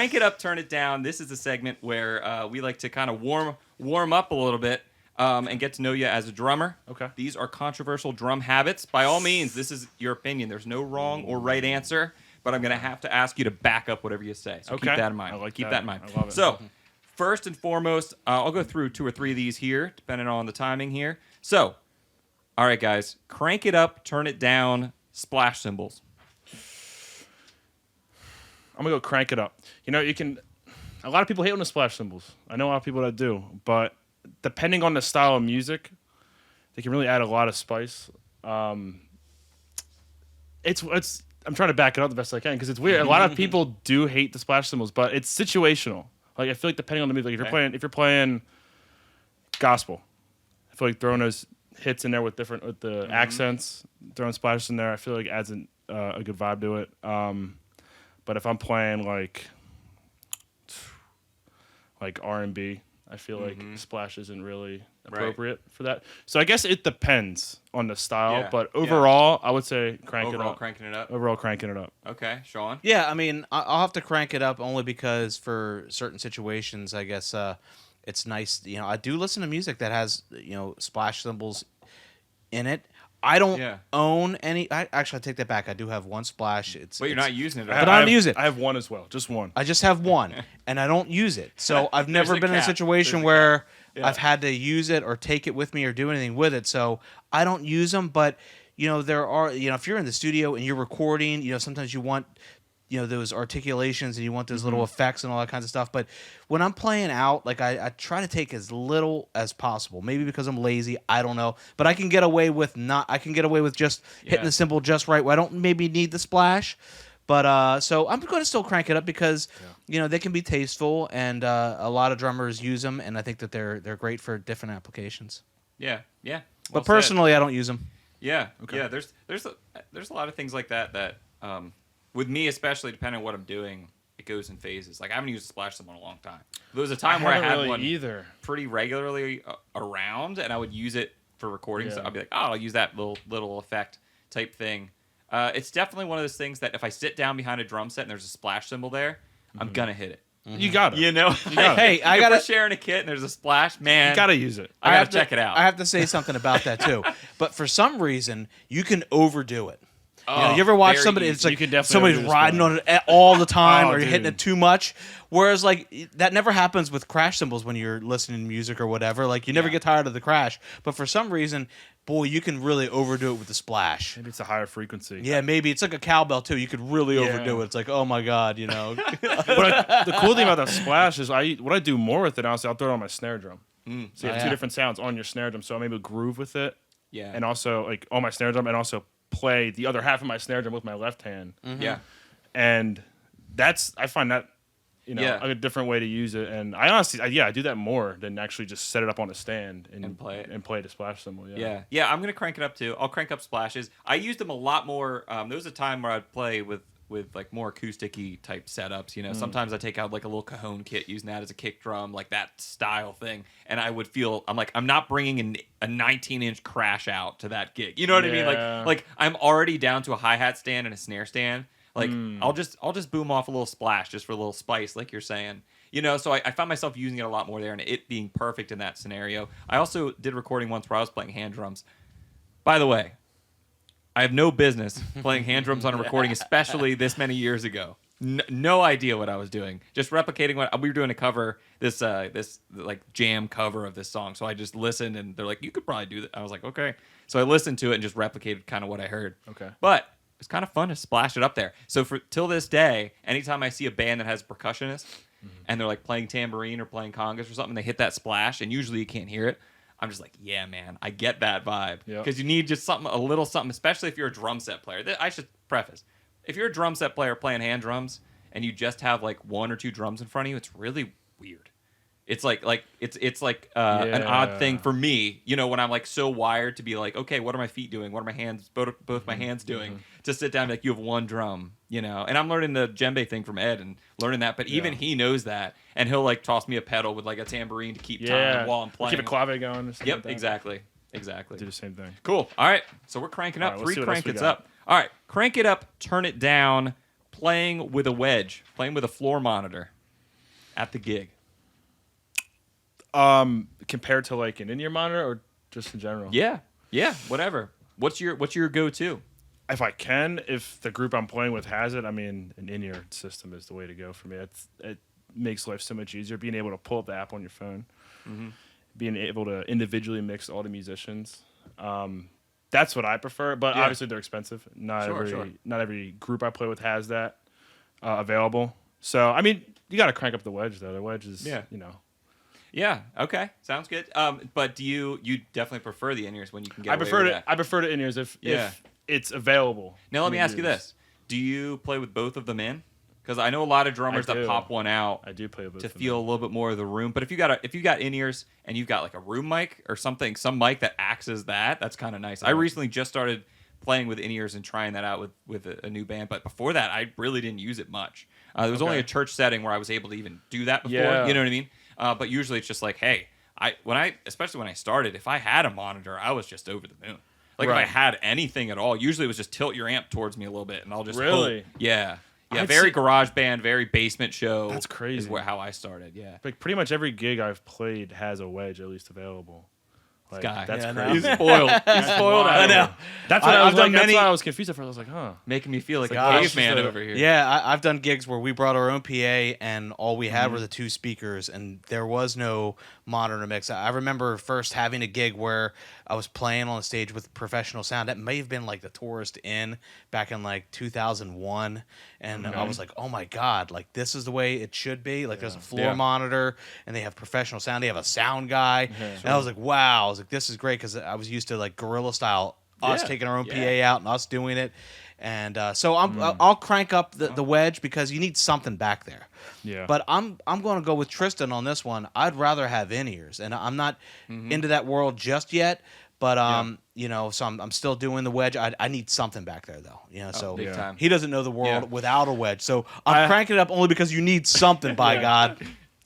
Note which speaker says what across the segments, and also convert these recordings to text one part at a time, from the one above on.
Speaker 1: Crank It Up, Turn It Down. This is a segment where we like to kind of warm up a little bit and get to know you as a drummer.
Speaker 2: Okay.
Speaker 1: These are controversial drum habits. By all means, this is your opinion. There's no wrong or right answer, but I'm going to have to ask you to back up whatever you say. So keep that in mind. Keep that in mind.
Speaker 2: I love it.
Speaker 1: So, first and foremost, I'll go through 2 or 3 of these here, depending on the timing here. So, all right, guys. Crank it up, turn it down, splash cymbals.
Speaker 2: I'm going to go crank it up. You know, you can... A lot of people hate on the splash cymbals. I know a lot of people that do. But depending on the style of music, they can really add a lot of spice. It's I'm trying to back it up the best I can because it's weird. A lot of people do hate the splash cymbals, but it's situational. Like I feel like depending on the music, like if you're playing gospel, I feel like throwing those hits in there with the accents, throwing splashes in there, I feel like adds a good vibe to it. But if I'm playing like R&B, I feel like splash isn't really appropriate for that. So I guess it depends on the style, but overall, I would say cranking it up. Overall, cranking it up.
Speaker 1: Okay, Sean?
Speaker 3: Yeah, I mean, I'll have to crank it up only because for certain situations, I guess it's nice. You know, I do listen to music that has, splash cymbals in it. I don't own any. I take that back. I do have one splash.
Speaker 1: But you're not using it.
Speaker 3: But I don't use it.
Speaker 2: I have one as well. Just one.
Speaker 3: I just have one, and I don't use it. So I've never been in a situation where I've had to use it or take it with me or do anything with it. So I don't use them. But, there are, if you're in the studio and you're recording, sometimes you want, those articulations and you want those little effects and all that kinds of stuff. But when I'm playing out, like I try to take as little as possible. Maybe because I'm lazy, I don't know. But I can get away with just hitting the cymbal just right where I don't maybe need the splash. But so I'm going to still crank it up because they can be tasteful and a lot of drummers use them, and I think that they're great for different applications.
Speaker 1: Yeah.
Speaker 3: But personally, I don't use them.
Speaker 1: Yeah. Okay. Yeah. There's a lot of things like that with me, especially depending on what I'm doing, it goes in phases. Like I haven't used a splash cymbal in a long time. There was a time where I had one pretty regularly around, and I would use it for recording. So I'd be like, I'll use that little effect type thing. It's definitely one of those things that if I sit down behind a drum set and there's a splash cymbal there, I'm gonna hit it.
Speaker 2: You got it.
Speaker 3: Hey, if
Speaker 1: we're sharing a kit and there's a splash, man,
Speaker 2: you gotta use it.
Speaker 1: I gotta check it out.
Speaker 3: I have to say something about that too. But for some reason, you can overdo it. You ever watch somebody? It's like somebody's riding on it all the time, or you're hitting it too much. Whereas, like that never happens with crash cymbals when you're listening to music or whatever. Like you never get tired of the crash. But for some reason, boy, you can really overdo it with the splash.
Speaker 2: Maybe it's a higher frequency.
Speaker 3: Yeah, maybe it's like a cowbell too. You could really overdo it. It's like, oh my god,
Speaker 2: But the cool thing about the splash is what I do more with it. Honestly, I'll throw it on my snare drum. So you have 2 different sounds on your snare drum. So I'm able to groove with it.
Speaker 1: Yeah,
Speaker 2: and also like on my snare drum, and also play the other half of my snare drum with my left hand.
Speaker 1: Yeah,
Speaker 2: and I find that a different way to use it. And I honestly, I do that more than actually just set it up on a stand and play the splash cymbal.
Speaker 1: Yeah. I'm gonna crank it up too. I'll crank up splashes. I used them a lot more. There was a time where I'd play with like more acoustic-y type setups. Sometimes I take out like a little cajon kit, using that as a kick drum, like that style thing, and I would feel I'm not bringing a 19-inch crash out to that gig. You know what I mean? Like I'm already down to a hi-hat stand and a snare stand. Like I'll just boom off a little splash just for a little spice, like you're saying. So I found myself using it a lot more there, and it being perfect in that scenario. I also did recording once where I was playing hand drums. By the way, I have no business playing hand drums on a recording, especially this many years ago. No idea what I was doing. Just replicating what we were doing a cover, this like jam cover of this song. So I just listened, and they're like, "You could probably do that." I was like, "Okay." So I listened to it and just replicated kind of what I heard.
Speaker 2: Okay.
Speaker 1: But it's kind of fun to splash it up there. So till this day, anytime I see a band that has a percussionist and they're like playing tambourine or playing congas or something, they hit that splash, and usually you can't hear it. I'm just like, yeah, man, I get that vibe. Because you need just a little something, especially if you're a drum set player. I should preface, if you're a drum set player playing hand drums and you just have like 1 or 2 drums in front of you, it's really weird. It's like an odd thing for me, when I'm like so wired to be like, okay, what are my feet doing? What are my hands, both my hands doing? To sit down and be like, you have 1 drum, And I'm learning the djembe thing from Ed and learning that, but even he knows that, and he'll like toss me a pedal with like a tambourine to keep time while I'm playing.
Speaker 2: Keep a clave going. Or
Speaker 1: yep,
Speaker 2: like that.
Speaker 1: Exactly.
Speaker 2: Do the same thing.
Speaker 1: Cool. All right, so we're cranking up. 3 crank it's up. All right, crank it up, turn it down. Playing with a wedge, playing with a floor monitor. at the gig?
Speaker 2: Compared to like an in-ear monitor or just in general?
Speaker 1: Yeah, whatever. What's your go-to?
Speaker 2: If I can, if the group I'm playing with has it, I mean, an in-ear system is the way to go for me. It makes life so much easier. Being able to pull up the app on your phone, being able to individually mix all the musicians. That's what I prefer, but obviously they're expensive. Not every group I play with has that available. So, I mean, you got to crank up the wedge, though. The wedge is,
Speaker 1: Yeah. Okay. Sounds good. But do you definitely prefer the in-ears when you can get?
Speaker 2: I prefer the in-ears if it's available.
Speaker 1: Now let me ask you this: do you play with both of them in? Because I know a lot of drummers that pop one out.
Speaker 2: I do play with
Speaker 1: to feel a little bit more of the room. But if you got in-ears and you've got like a room mic or something, some mic that acts as that's kind of nice. Yeah. I recently just started playing with in-ears and trying that out with a new band. But before that, I really didn't use it much. There was only a church setting where I was able to even do that before. Yeah. You know what I mean? But usually it's just like, hey, especially when I started, if I had a monitor, I was just over the moon. Like if I had anything at all, usually it was just tilt your amp towards me a little bit, and I'll just hope. Yeah. Yeah, very garage band, very basement show.
Speaker 2: That's crazy.
Speaker 1: Is how I started. Yeah,
Speaker 2: like pretty much every gig I've played has a wedge at least available. Like,
Speaker 1: guy,
Speaker 2: that's crazy.
Speaker 1: He's spoiled. He's spoiled. I know.
Speaker 2: That's what I was like. That's why I was confused at first. I was like, huh,
Speaker 1: making me feel like a caveman over here.
Speaker 3: Yeah, I've done gigs where we brought our own PA and all we had were the two speakers, and there was no monitor mix. I remember first having a gig where I was playing on a stage with professional sound. That may have been like the Tourist Inn back in like 2001, and I was like, oh my god, like this is the way it should be. Like there's a floor monitor, and they have professional sound. They have a sound guy, and I was like, wow. I was like, this is great because I was used to like guerrilla style, us taking our own PA out and us doing it. And so I'll crank up the wedge because you need something back there.
Speaker 2: Yeah.
Speaker 3: But I'm going to go with Tristan on this one. I'd rather have in-ears, and I'm not into that world just yet. But so I'm still doing the wedge. I need something back there though. So
Speaker 1: big time.
Speaker 3: He doesn't know the world without a wedge. So I'm cranking it up only because you need something. By God,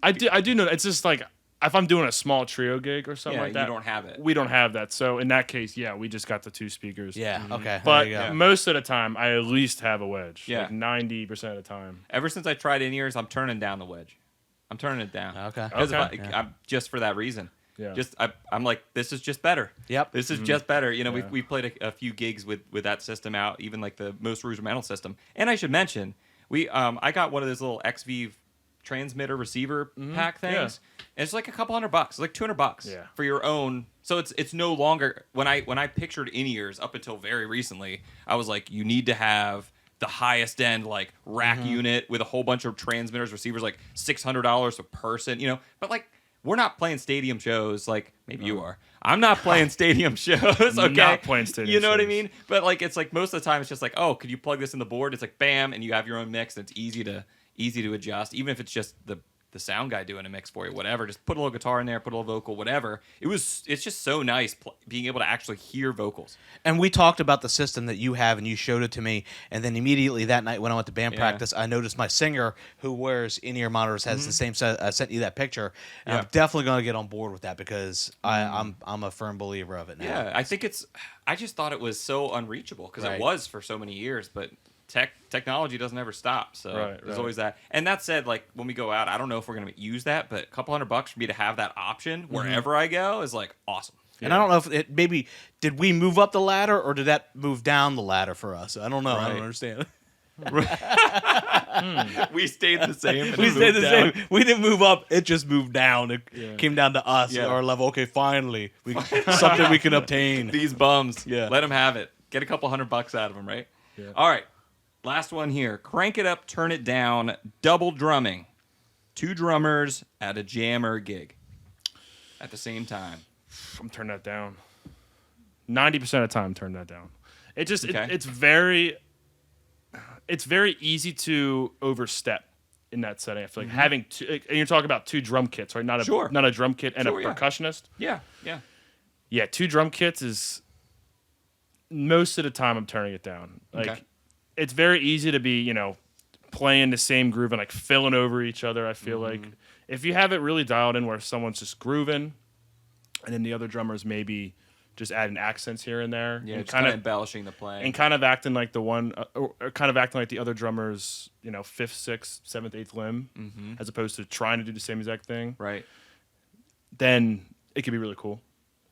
Speaker 2: I do know. It's just like, if I'm doing a small trio gig or something like that,
Speaker 1: you don't have it.
Speaker 2: We don't have that. So in that case, we just got the two speakers.
Speaker 3: Yeah, okay.
Speaker 2: But most of the time, I at least have a wedge.
Speaker 1: Yeah.
Speaker 2: Like 90% of the time.
Speaker 1: Ever since I tried in-ears, I'm turning down the wedge. I'm turning it down.
Speaker 3: Okay.
Speaker 1: I'm just for that reason.
Speaker 2: Yeah.
Speaker 1: I'm like, this is just better.
Speaker 3: Yep.
Speaker 1: This is just better. We played a few gigs with that system out, even like the most rudimental system. And I should mention, I got one of those little XV transmitter receiver pack things. And it's like a couple $100. It's like $200 for your own. So it's no longer, when I pictured in-ears up until very recently, I was like, you need to have the highest end like rack unit with a whole bunch of transmitters, receivers, like $600 a person, but like, we're not playing stadium shows. Like maybe you are. I'm not playing stadium shows. Okay,
Speaker 2: not playing stadium.
Speaker 1: You know
Speaker 2: shows.
Speaker 1: what I mean? But like, it's like most of the time, it's just like, oh, could you plug this in the board? It's like bam, and you have your own mix. And it's easy to adjust, even if it's just the sound guy doing a mix for you. Whatever, just put a little guitar in there, put a little vocal, whatever. It's just so nice being able to actually hear vocals.
Speaker 3: And we talked about the system that you have, and you showed it to me. And then immediately that night when I went to band practice, I noticed my singer who wears in-ear monitors has the same set. I sent you that picture, and I'm definitely going to get on board with that because I'm a firm believer of it now.
Speaker 1: Yeah, I just thought it was so unreachable because it was for so many years, but technology doesn't ever stop, so there's always that. And that said, like when we go out, I don't know if we're gonna use that, but a couple $100 for me to have that option wherever I go is like awesome.
Speaker 3: And I don't know if did we move up the ladder or did that move down the ladder for us? I don't know. I don't understand.
Speaker 1: We stayed the same.
Speaker 3: We stayed the same. We didn't move up. It just moved down. It came down to us at our level. Okay, finally, something we can obtain.
Speaker 1: These bums. Yeah, let them have it. Get a couple $100 out of them, right? Yeah. All right. Last one here. Crank it up, turn it down, double drumming. 2 drummers at a jammer gig at the same time.
Speaker 2: I'm turning that down. 90% of the time, turn that down. It's very easy to overstep in that setting. I feel like having two, and you're talking about 2 drum kits, right? Not a drum kit and a percussionist.
Speaker 1: Yeah.
Speaker 2: 2 drum kits is most of the time I'm turning it down. Like it's very easy to be, playing the same groove and like filling over each other. I feel like if you have it really dialed in where someone's just grooving and then the other drummer's maybe just adding accents here and there,
Speaker 1: Yeah,
Speaker 2: and
Speaker 1: just kind of embellishing the playing.
Speaker 2: and kind of acting like the one, or kind of acting like the other drummers, fifth, sixth, seventh, eighth limb, as opposed to trying to do the same exact thing.
Speaker 1: Right.
Speaker 2: Then it could be really cool,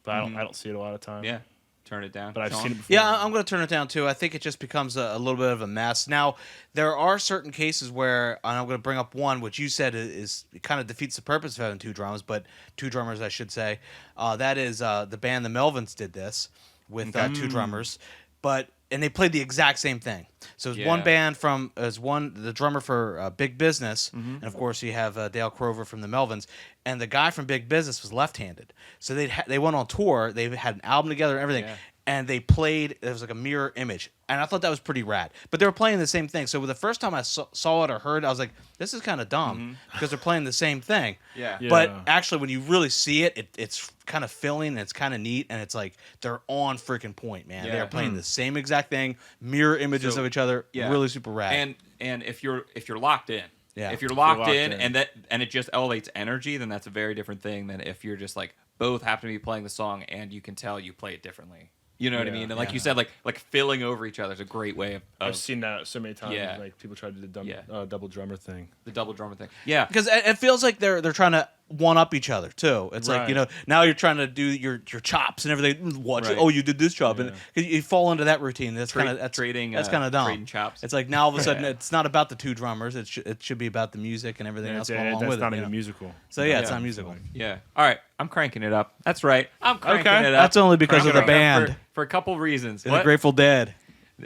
Speaker 2: but I don't see it a lot of time.
Speaker 1: Yeah. Turn it down.
Speaker 2: But I've
Speaker 1: Sean?
Speaker 2: seen it before.
Speaker 3: Yeah, I'm going to turn it down too. I think it just becomes a little bit of a mess. Now, there are certain cases where, and I'm going to bring up one, which you said is it kind of defeats the purpose of having two drums, but two drummers, I should say. That is the band The Melvins did this with two drummers, and they played the exact same thing. So it was one band the drummer for Big Business, and of course you have Dale Crover from the Melvins, and the guy from Big Business was left-handed. So they went on tour, they had an album together and everything, and they played, it was like a mirror image, and I thought that was pretty rad. But they were playing the same thing, so the first time I saw it or heard it, I was like, this is kind of dumb, because they're playing the same thing.
Speaker 1: Yeah.
Speaker 3: But actually, when you really see it, it's kind of filling, and it's kind of neat, and it's like they're on freaking point, man.
Speaker 1: Yeah.
Speaker 3: They're playing the same exact thing, mirror images of each other, really super rad.
Speaker 1: And if you're locked in, if you're locked in, and it just elevates energy, then that's a very different thing than if you're just like both happen to be playing the song and you can tell you play it differently. You know what I mean? And like you said, like filling over each other is a great way of
Speaker 2: I've seen that so many times.
Speaker 1: Yeah.
Speaker 2: Like people try to do the double drummer thing.
Speaker 1: the double drummer thing. Yeah.
Speaker 3: Because it feels like they're trying to one up each other too. It's like now you're trying to do your chops and everything. Watch it. Oh, you did this chop, and 'cause you fall into that routine. That's kind of
Speaker 1: trading.
Speaker 3: That's kind of dumb.
Speaker 1: Trading chops.
Speaker 3: It's like now all of a sudden it's not about the two drummers. It should be about the music and everything else going along with it.
Speaker 2: That's not even musical.
Speaker 3: So it's not musical.
Speaker 1: Yeah. All right. I'm cranking it up. That's right. I'm cranking it up.
Speaker 3: That's only because of the band.
Speaker 1: For a couple reasons.
Speaker 3: The Grateful Dead.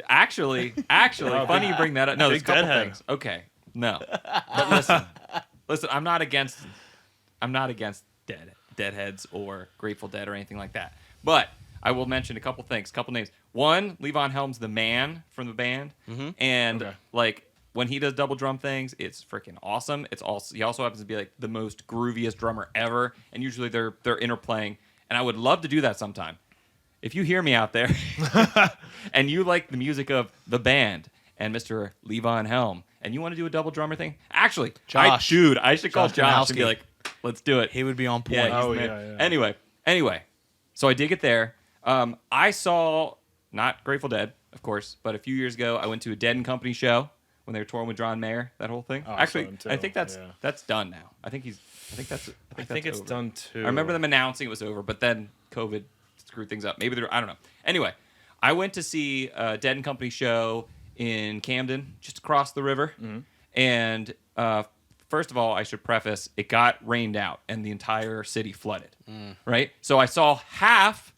Speaker 1: Actually, funny you bring that up. No, there's a couple things. Okay. No. But listen. I'm not against Deadheads or Grateful Dead or anything like that. But I will mention a couple things, couple names. One, Levon Helm's the man from the band, and like when he does double drum things, it's freaking awesome. He also happens to be like the most grooviest drummer ever, and usually they're interplaying. And I would love to do that sometime. If you hear me out there, and you like the music of the band and Mr. Levon Helm, and you want to do a double drummer thing, actually,
Speaker 3: Josh.
Speaker 1: I should call Josh and be like, let's do it.
Speaker 3: He would be on point.
Speaker 1: Yeah, he's the man. Anyway, so I did get there. I saw, not Grateful Dead, of course, but a few years ago, I went to a Dead and Company show when they were touring with John Mayer, that whole thing. Actually, I think that's done now. I think it's
Speaker 2: over. Done too.
Speaker 1: I remember them announcing it was over, but then COVID screwed things up. Maybe I don't know. Anyway, I went to see a Dead and Company show in Camden, just across the river, and first of all, I should preface, it got rained out and the entire city flooded, right? So I saw half.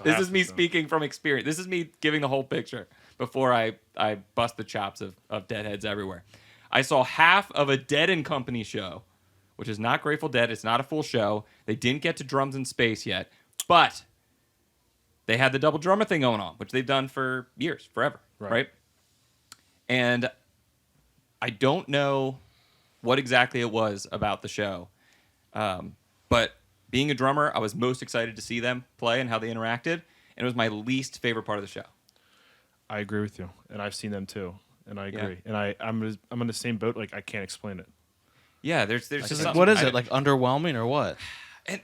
Speaker 1: This is me speaking from experience. This is me giving the whole picture before I bust the chops of Deadheads everywhere. I saw half of a Dead and Company show, which is not Grateful Dead. It's not a full show. They didn't get to Drums in Space yet, but they had the double drummer thing going on, which they've done for years, forever, right? And I don't know what exactly it was about the show, but being a drummer, I was most excited to see them play and how they interacted, and it was my least favorite part of the show.
Speaker 2: I agree with you, and I've seen them too, and I agree. And I'm in the same boat. Like I can't explain it.
Speaker 1: Yeah, there's just
Speaker 3: what is it, like underwhelming or what?
Speaker 1: And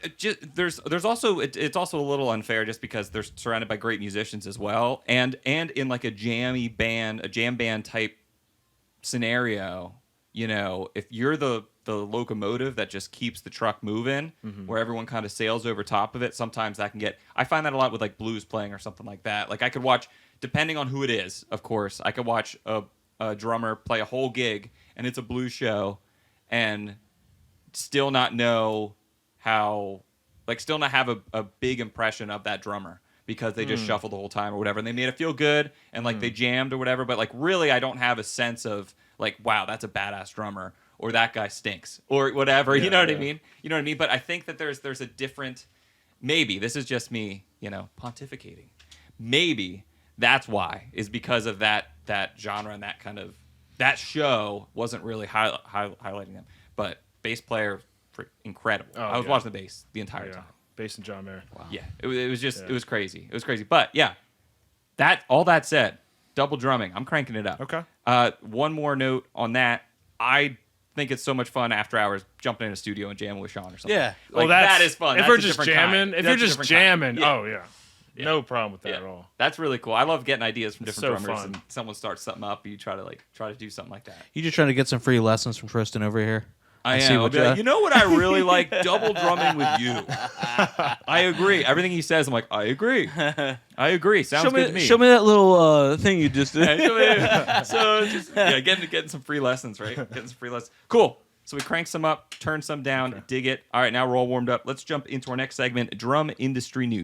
Speaker 1: there's also it's also a little unfair just because they're surrounded by great musicians as well, and in like a jam band type scenario, if you're the locomotive that just keeps the truck moving, where everyone kind of sails over top of it, sometimes that can I find that a lot with like blues playing or something like that. Like I could watch, depending on who it is, of course, I could watch a drummer play a whole gig and it's a blues show, and still not know how, like, still not have a big impression of that drummer because they just shuffled the whole time or whatever, and they made it feel good and like they jammed or whatever, but like really I don't have a sense of like, wow, that's a badass drummer, or that guy stinks, or whatever. You know what I mean? You know what I mean? But I think that there's a different, maybe this is just me, pontificating. Maybe that's why, is because of that genre and that kind of, that show wasn't really highlighting them. But bass player, incredible. I was watching the bass the entire time.
Speaker 2: Bass and John Mayer.
Speaker 1: Wow. Yeah, it was just it was crazy. It was crazy. But yeah, all that said, double drumming, I'm cranking it up.
Speaker 2: Okay.
Speaker 1: One more note on that. I think it's so much fun after hours jumping in a studio and jamming with Sean or something.
Speaker 3: Yeah.
Speaker 1: Like, that is fun.
Speaker 2: If
Speaker 1: That's
Speaker 2: we're
Speaker 1: a
Speaker 2: just
Speaker 1: different
Speaker 2: jamming,
Speaker 1: kind.
Speaker 2: if
Speaker 1: That's
Speaker 2: you're
Speaker 1: a
Speaker 2: just
Speaker 1: different kind.
Speaker 2: jamming,
Speaker 1: Yeah.
Speaker 2: oh yeah. No problem with that at all.
Speaker 1: That's really cool. I love getting ideas from
Speaker 2: It's
Speaker 1: different
Speaker 2: so
Speaker 1: drummers,
Speaker 2: fun.
Speaker 1: and someone starts something up, you try to do something like that.
Speaker 3: You just trying to get some free lessons from Tristan over here?
Speaker 1: I
Speaker 3: see
Speaker 1: am. I'll
Speaker 3: what
Speaker 1: be like,
Speaker 3: you-
Speaker 1: you know what I really like? Double drumming with you. I agree. Everything he says, I'm like, I agree. I agree. Sounds good to me.
Speaker 3: Show me that little thing you just did.
Speaker 1: So just getting some free lessons, right? Getting some free lessons. Cool. So we crank some up, turn some down, dig it. All right, now we're all warmed up. Let's jump into our next segment, drum industry news.